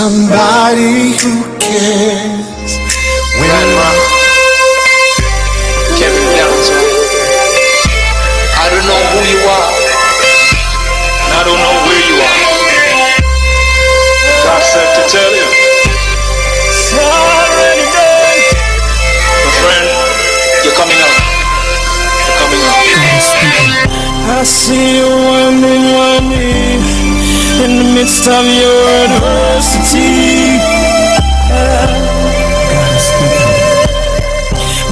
somebody who cares. Grandma, Kevin Downton, I don't know who you are, and I don't know where you are. God said to tell you, it's already done. My friend, you're coming up. You're coming up. I see you winding in the midst of your adversity.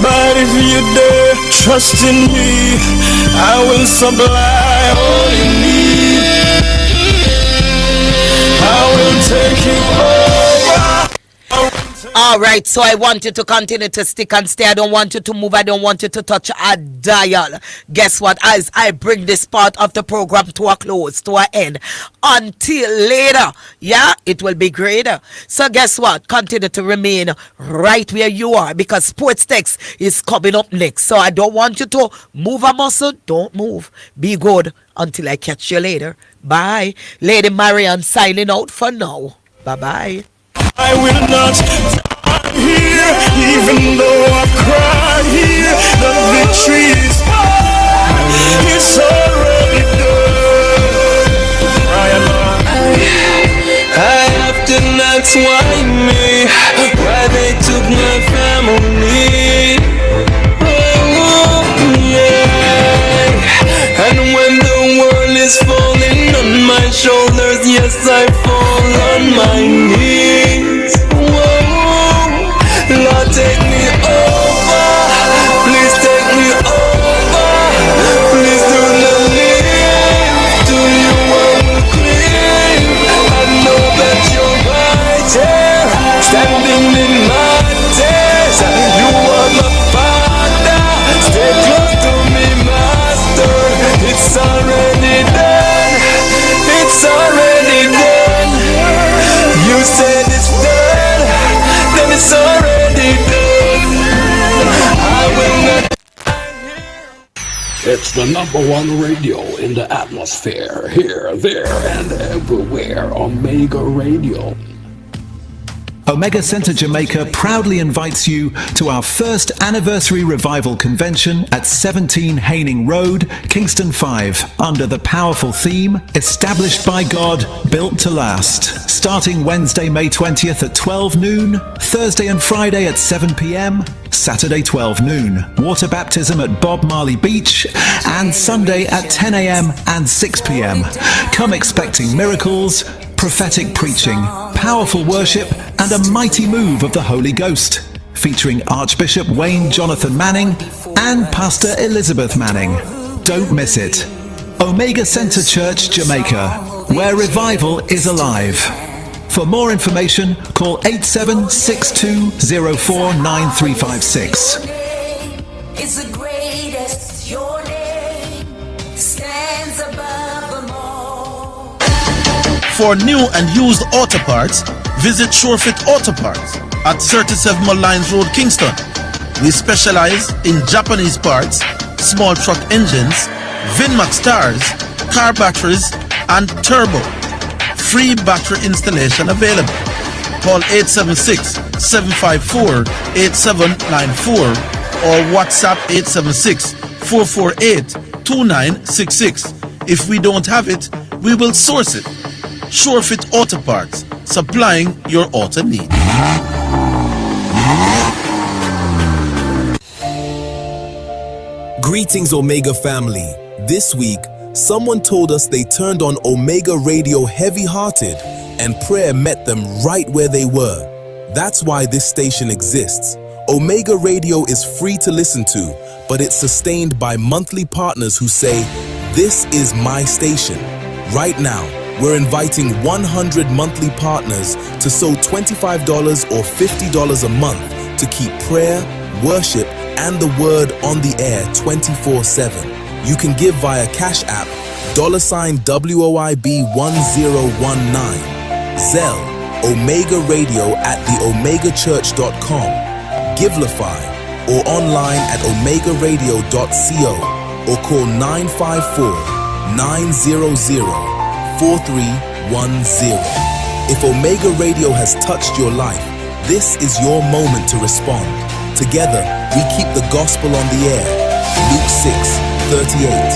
But if you dare trust in me, I will supply all you need. I will take you over. Alright, so I want you to continue to stick and stay. I don't want you to move. I don't want you to touch a dial. Guess what? As I bring this part of the program to a close, to an end, until later, yeah, it will be greater. So guess what? Continue to remain right where you are, because Sports Text is coming up next. So I don't want you to move a muscle. Don't move. Be good until I catch you later. Bye. Lady Marianne signing out for now. Bye-bye. I will not die here, even though I cry here. The victory is mine. It's already done. I often ask why me, why they took my family. Oh, yeah. And when the world is falling on my shoulders, yes, I fall on my knees. Whoa, Lord, take me over. Please take me over. Please do not leave. To you I will cling. I know that you're right here, standing in my tears. You are my Father. Stay close to me, Master. It's already done. It's already done. You said it's done, then it's already done. I will not. It's the #1 radio in the atmosphere, here, there, and everywhere. Omega Radio. Omega Center Jamaica proudly invites you to our first anniversary revival convention at 17 Haining Road, Kingston 5, under the powerful theme, Established by God, Built to Last. Starting Wednesday, May 20th at 12 noon, Thursday and Friday at 7 p.m., Saturday 12 noon, water baptism at Bob Marley Beach, and Sunday at 10 a.m. and 6 p.m. Come expecting miracles, prophetic preaching, powerful worship, and a mighty move of the Holy Ghost, featuring Archbishop Wayne Jonathan Manning and Pastor Elizabeth Manning. Don't miss it. Omega Center Church, Jamaica, where revival is alive. For more information, call 8762049356. It's the greatest, your name stands above them all. For new and used auto parts, visit Surefit Auto Parts at 37 Lines Road, Kingston. We specialize in Japanese parts, small truck engines, Vinmax tires, car batteries, and turbo. Free battery installation available. Call 876-754-8794 or WhatsApp 876-448-2966. If we don't have it, we will source it. Surefit Auto Parts, supplying your auto needs. Greetings, Omega family. This week, someone told us they turned on Omega Radio heavy-hearted and prayer met them right where they were. That's why this station exists. Omega Radio is free to listen to, but it's sustained by monthly partners who say, "This is my station." Right now, we're inviting 100 monthly partners to sow $25 or $50 a month to keep prayer, worship, and the word on the air 24/7. You can give via Cash App, $WOIB1019, Zelle, Omega Radio at theomegachurch.com, Givelify, or online at omegaradio.co, or call 954-900-4310. If Omega Radio has touched your life, this is your moment to respond. Together, we keep the gospel on the air. Luke 6:38.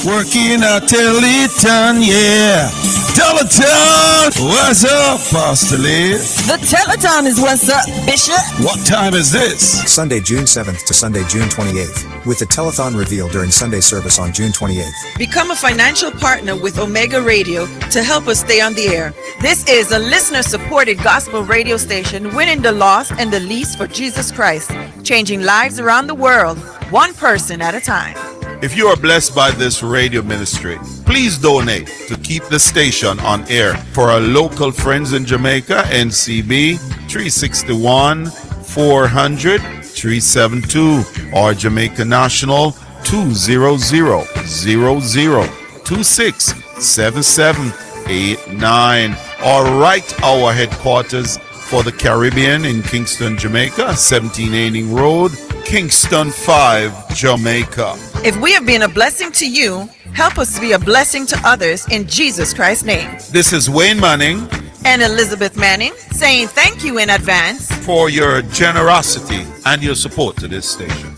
Working at Teleton, yeah. Teleton, what's up, Pastor Lee? The Teleton is what's up, Bishop. What time is this? Sunday, June 7th to Sunday, June 28th, with the telethon reveal during Sunday service on June 28th. Become a financial partner with Omega Radio to help us stay on the air. This is a listener-supported gospel radio station winning the lost and the least for Jesus Christ, changing lives around the world, one person at a time. If you are blessed by this radio ministry, please donate to keep the station on air for our local friends in Jamaica, NCB 361 400 372 or Jamaica National 200 00267789 or write our headquarters for the Caribbean in Kingston, Jamaica, 17 Aining Road, Kingston 5, Jamaica. If we have been a blessing to you, help us be a blessing to others in Jesus Christ's name. This is Wayne Manning and Elizabeth Manning saying thank you in advance for your generosity and your support to this station.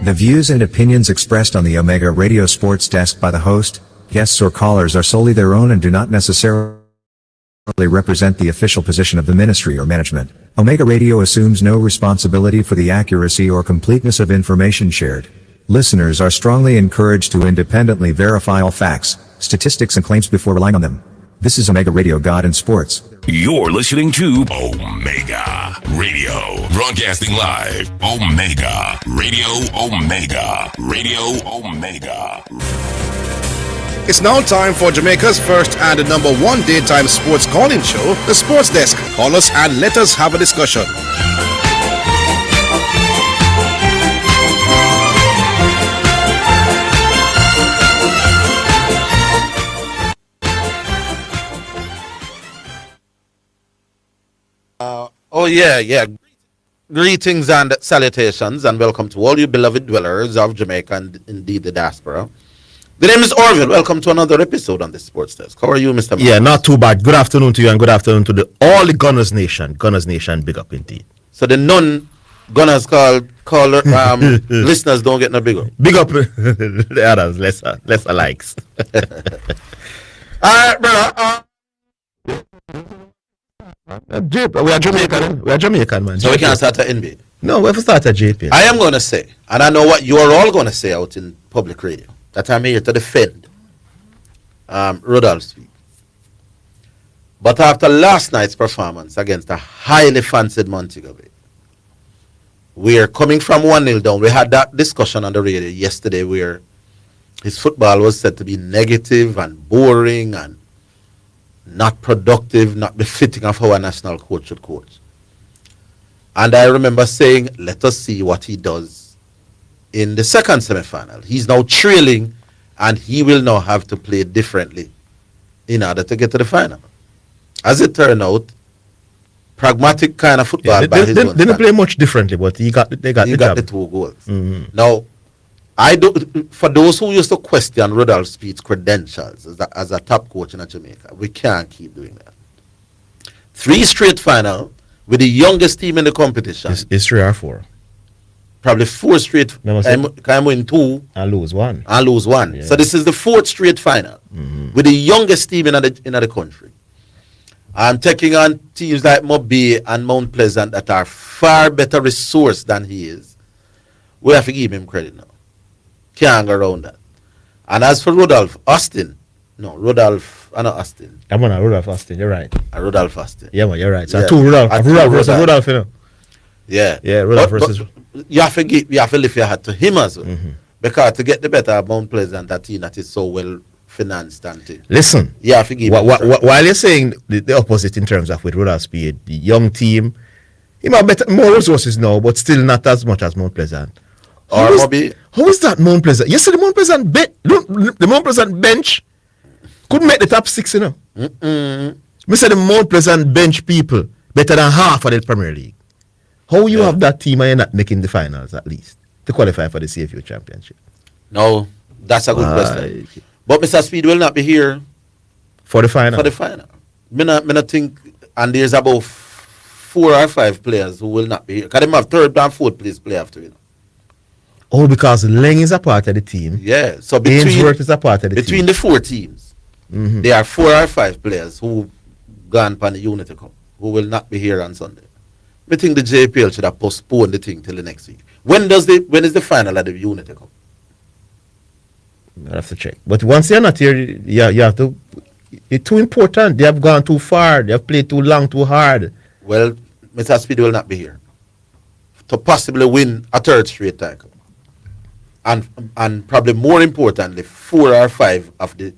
The views and opinions expressed on the Omega Radio Sports Desk by the host, guests or callers are solely their own and do not necessarily represent the official position of the ministry or management. Omega Radio assumes no responsibility for the accuracy or completeness of information shared. Listeners are strongly encouraged to independently verify all facts, statistics and claims before relying on them. This is Omega Radio God and Sports. You're listening to Omega Radio, broadcasting live. Omega Radio, Omega Radio, Omega. It's now time for Jamaica's first and number one daytime sports calling show, The Sports Desk. Call us and let us have a discussion. Yeah. Greetings and salutations and welcome to all you beloved dwellers of Jamaica and indeed the diaspora. The name is Orville. Welcome to another episode on the Sports Desk. How are you, Mr. Yeah, not too bad. Good afternoon to you and good afternoon to all the Gunners Nation. Gunners Nation, big up indeed. So the non-Gunners listeners don't get no big up. Big up the others, lesser likes. All right, brother. We are Jamaican. We are Jamaican, man. So we can't start at NBA. No, we have to start at JP. I am going to say, and I know what you are all going to say out in public radio, that I'm here to defend Rudolph Speed. But after last night's performance against a highly fancied Montego Bay, we are coming from 1-0 down. We had that discussion on the radio yesterday where his football was said to be negative and boring and not productive, not befitting of how a national coach should coach. And I remember saying, let us see what he does in the second semi-final. He's now trailing and he will now have to play differently in order to get to the final. As it turned out, pragmatic kind of football by his own didn't play much differently, but they got the 2 goals. Mm-hmm. Now, for those who used to question Rudolph Speed's credentials as a top coach in Jamaica, we can't keep doing that. 3 straight final with the youngest team in the competition. It's 3 or 4. Probably 4 straight. Can win 2 and lose 1. Yeah. So this is the 4th straight final with the youngest team in the country. I'm taking on teams like Mobay and Mount Pleasant that are far better resourced than he is. We have to give him credit now. Can't go around that. And as for Rudolph Austin, Rudolph Austin. I'm on a Rudolph Austin, you're right. Rudolph Austin. Yeah, man, you're right. So yeah. 2 Rudolph. Rudolph versus Rudolph, you know. Yeah. Yeah, Rudolph versus. You have to lift your hat to him as well. Mm-hmm. Because to get the better of Mount Pleasant, that team that is so well financed and thing. Listen. You have to give while you're saying the opposite in terms of with Rudolph Speed, the young team, he might have more resources now, but still not as much as Mount Pleasant. How is that Mount Pleasant? You see the Mount Pleasant the Mount Pleasant bench couldn't make the top 6, you know. Me say the Mount Pleasant bench people better than half of the Premier League. How you have that team and you're not making the finals at least? to qualify for the CFU Championship? No, that's a good question. But Mr. Speed will not be here for the final. For the final. Me not think, and there's about 4 or 5 players who will not be here. Because they have third and fourth place play after, you know. Oh, because Leng is a part of the team. Yeah. So between Ainsworth is a part of the team. Between the 4 teams, there are 4 or 5 players who gone on the Unity Cup who will not be here on Sunday. I think the JPL should have postponed the thing till the next week. When is the final of the Unity Cup? I have to check. But once they're not here, you have to. It's too important. They have gone too far. They have played too long, too hard. Well, Mr. Speedy will not be here to possibly win a third straight title. And probably more importantly, 4 or 5 of the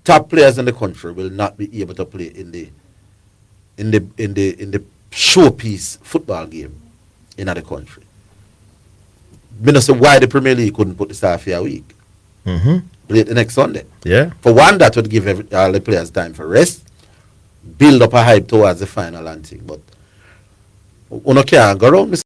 top players in the country will not be able to play in the showpiece football game in the country. I don't know why the Premier League couldn't put the start here a week. Play it the next Sunday. Yeah. For one, that would give all the players time for rest, build up a hype towards the final and thing. But you can't go around, Mr.